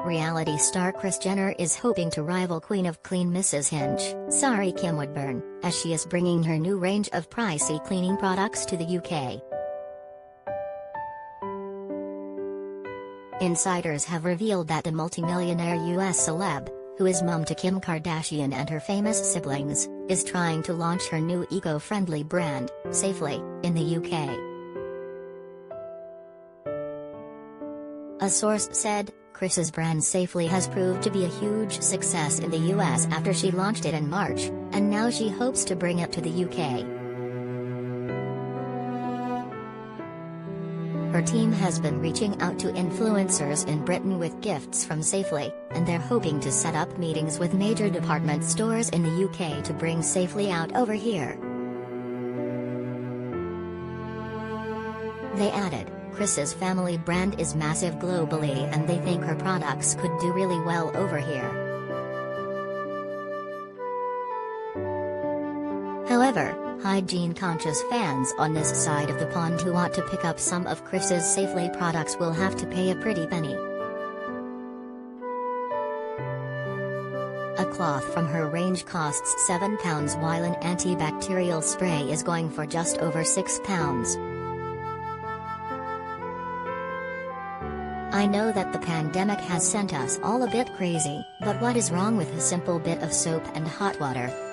Reality star Kris Jenner is hoping to rival Queen of Clean Mrs Hinch, sorry Kim Woodburn, as she is bringing her new range of pricey cleaning products to the UK. Insiders have revealed that the multimillionaire US celeb, who is mum to Kim Kardashian and her famous siblings, is trying to launch her new eco-friendly brand, Safely, in the UK. A source said, Kris's brand Safely has proved to be a huge success in the US after she launched it in March, and now she hopes to bring it to the UK. Her team has been reaching out to influencers in Britain with gifts from Safely, and they're hoping to set up meetings with major department stores in the UK to bring Safely out over here. They added, Kris's family brand is massive globally and they think her products could do really well over here. However, hygiene-conscious fans on this side of the pond who want to pick up some of Kris's Safely products will have to pay a pretty penny. A cloth from her range costs £7 while an antibacterial spray is going for just over £6. I know that the pandemic has sent us all a bit crazy, but what is wrong with a simple bit of soap and hot water?